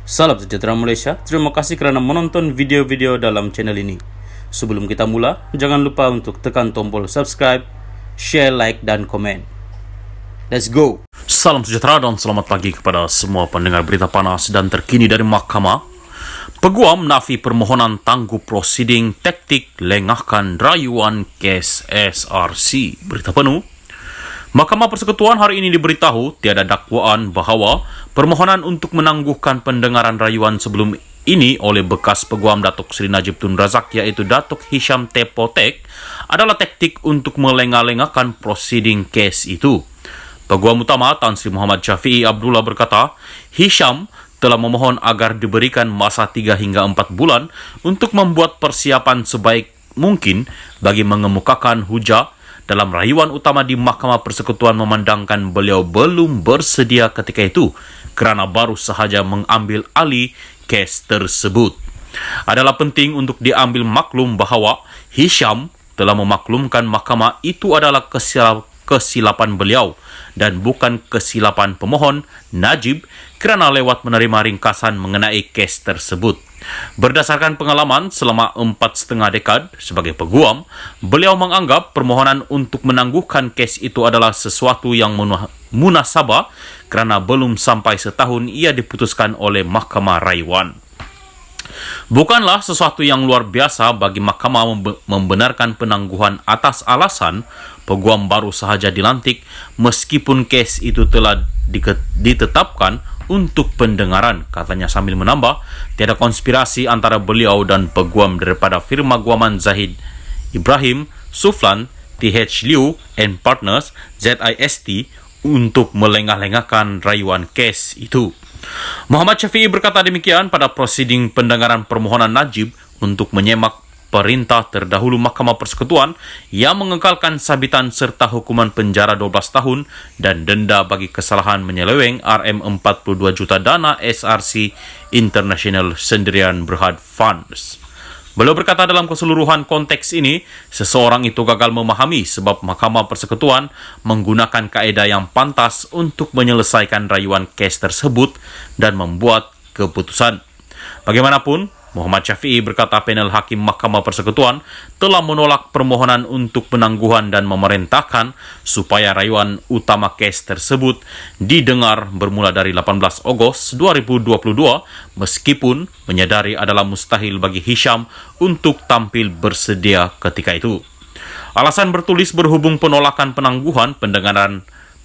Salam sejahtera Malaysia, terima kasih kerana menonton video-video dalam channel ini. Sebelum kita mula, jangan lupa untuk tekan tombol subscribe, share, like, dan komen. Let's go! Salam sejahtera dan selamat pagi kepada semua pendengar berita panas dan terkini dari Mahkamah. Peguam nafi permohonan tangguh prosiding taktik lengahkan rayuan kes SRC. Berita penuh. Mahkamah Persekutuan hari ini diberitahu tiada dakwaan bahawa permohonan untuk menangguhkan pendengaran rayuan sebelum ini oleh bekas Peguam Datuk Seri Najib Tun Razak iaitu Datuk Hisham Tepotek adalah taktik untuk melengah-lengahkan prosiding kes itu. Peguam Utama Tan Sri Muhammad Syafiee Abdullah berkata, Hisham telah memohon agar diberikan masa 3 hingga 4 bulan untuk membuat persiapan sebaik mungkin bagi mengemukakan hujah dalam rayuan utama di Mahkamah Persekutuan memandangkan beliau belum bersedia ketika itu kerana baru sahaja mengambil alih kes tersebut. Adalah penting untuk diambil maklum bahawa Hisham telah memaklumkan mahkamah itu adalah kesilapan beliau dan bukan kesilapan pemohon Najib kerana lewat menerima ringkasan mengenai kes tersebut. Berdasarkan pengalaman selama 4,5 dekad sebagai peguam, beliau menganggap permohonan untuk menangguhkan kes itu adalah sesuatu yang munasabah kerana belum sampai setahun ia diputuskan oleh Mahkamah Rayuan. Bukanlah sesuatu yang luar biasa bagi mahkamah membenarkan penangguhan atas alasan peguam baru sahaja dilantik meskipun kes itu telah ditetapkan untuk pendengaran, katanya sambil menambah, tiada konspirasi antara beliau dan peguam daripada firma guaman Zahid Ibrahim, Suflan, TH Liu and Partners, ZIST, untuk melengah-lengahkan rayuan kes itu. Muhammad Syafiee berkata demikian pada prosiding pendengaran permohonan Najib untuk menyemak perintah terdahulu Mahkamah Persekutuan yang mengekalkan sabitan serta hukuman penjara 12 tahun dan denda bagi kesalahan menyeleweng RM42 juta dana SRC International Sendirian Berhad Funds. Beliau berkata dalam keseluruhan konteks ini, seseorang itu gagal memahami sebab Mahkamah Persekutuan menggunakan kaedah yang pantas untuk menyelesaikan rayuan kes tersebut dan membuat keputusan. Bagaimanapun, Muhammad Syafiee berkata panel Hakim Mahkamah Persekutuan telah menolak permohonan untuk penangguhan dan memerintahkan supaya rayuan utama kes tersebut didengar bermula dari 18 Ogos 2022 meskipun menyadari adalah mustahil bagi Hisham untuk tampil bersedia ketika itu. Alasan bertulis berhubung penolakan penangguhan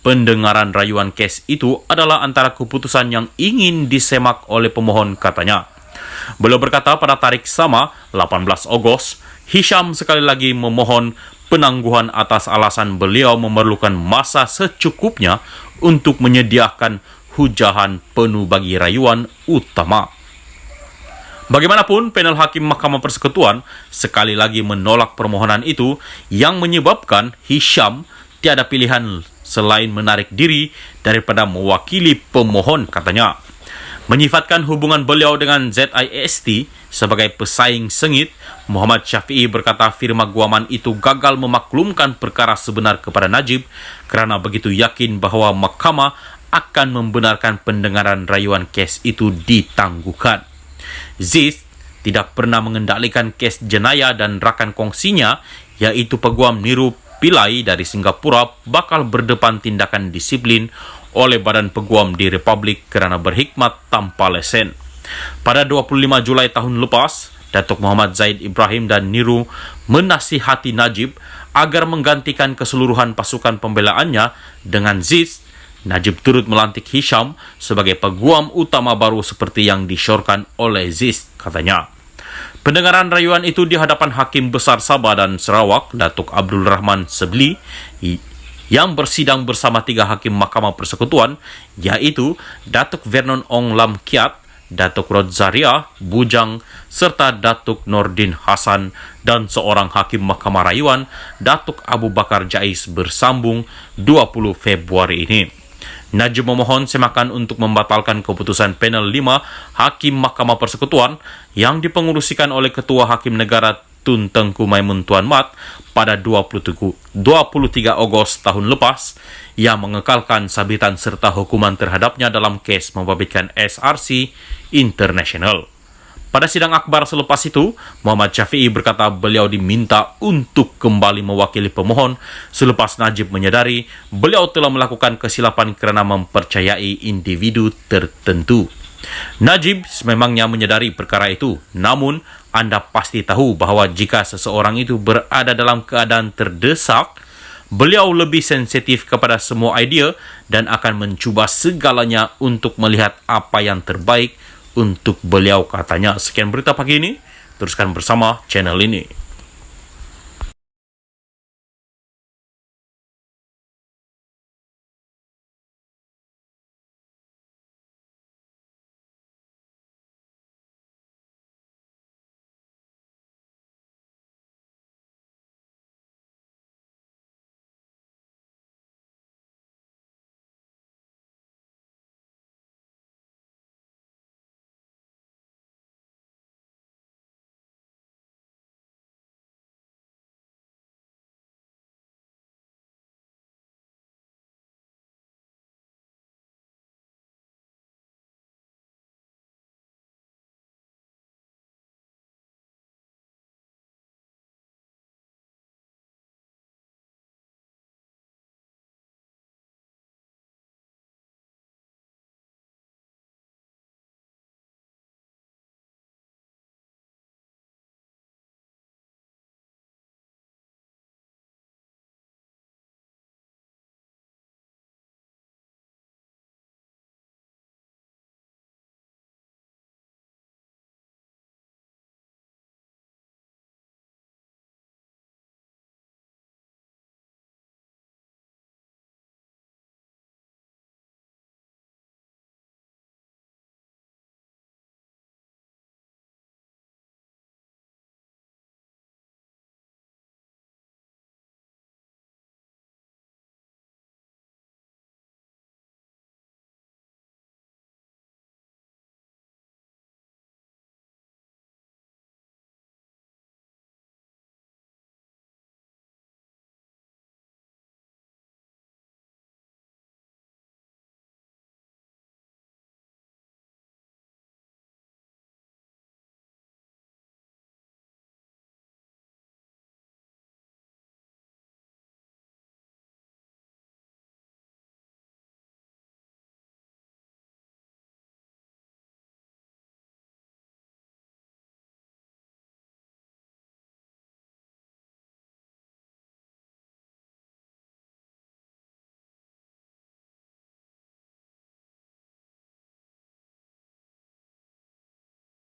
pendengaran rayuan kes itu adalah antara keputusan yang ingin disemak oleh pemohon, katanya. Beliau berkata pada tarikh sama 18 Ogos, Hisham sekali lagi memohon penangguhan atas alasan beliau memerlukan masa secukupnya untuk menyediakan hujahan penuh bagi rayuan utama. Bagaimanapun, panel Hakim Mahkamah Persekutuan sekali lagi menolak permohonan itu yang menyebabkan Hisham tiada pilihan selain menarik diri daripada mewakili pemohon, katanya. Menyifatkan hubungan beliau dengan ZIST sebagai pesaing sengit, Muhammad Syafiee berkata firma guaman itu gagal memaklumkan perkara sebenar kepada Najib kerana begitu yakin bahawa mahkamah akan membenarkan pendengaran rayuan kes itu ditangguhkan. ZIST tidak pernah mengendalikan kes jenayah dan rakan kongsinya iaitu Peguam Niru Pillai dari Singapura bakal berdepan tindakan disiplin oleh Badan Peguam di Republik kerana berhikmat tanpa lesen. Pada 25 Julai tahun lepas, Datuk Muhammad Zaid Ibrahim dan Niru menasihati Najib agar menggantikan keseluruhan pasukan pembelaannya dengan ZIST. Najib turut melantik Hisham sebagai peguam utama baru seperti yang disyorkan oleh ZIST, katanya. Pendengaran rayuan itu di hadapan Hakim Besar Sabah dan Sarawak, Datuk Abdul Rahman Sebli, yang bersidang bersama 3 Hakim Mahkamah Persekutuan, iaitu Datuk Vernon Ong Lam Kiat, Datuk Rodzaria Bujang, serta Datuk Nordin Hasan dan seorang Hakim Mahkamah Rayuan, Datuk Abu Bakar Jais bersambung 20 Februari ini. Najib memohon semakan untuk membatalkan keputusan panel 5 Hakim Mahkamah Persekutuan yang dipengurusikan oleh Ketua Hakim Negara Tun Tengku Maimun Tuan Mat pada 23 Ogos tahun lepas yang mengekalkan sabitan serta hukuman terhadapnya dalam kes membabitkan SRC International. Pada sidang akbar selepas itu, Muhammad Syafiee berkata beliau diminta untuk kembali mewakili pemohon selepas Najib menyadari beliau telah melakukan kesilapan kerana mempercayai individu tertentu. Najib sememangnya menyadari perkara itu, namun anda pasti tahu bahawa jika seseorang itu berada dalam keadaan terdesak, beliau lebih sensitif kepada semua idea dan akan mencuba segalanya untuk melihat apa yang terbaik untuk beliau, katanya. Sekian berita pagi ini, teruskan bersama channel ini.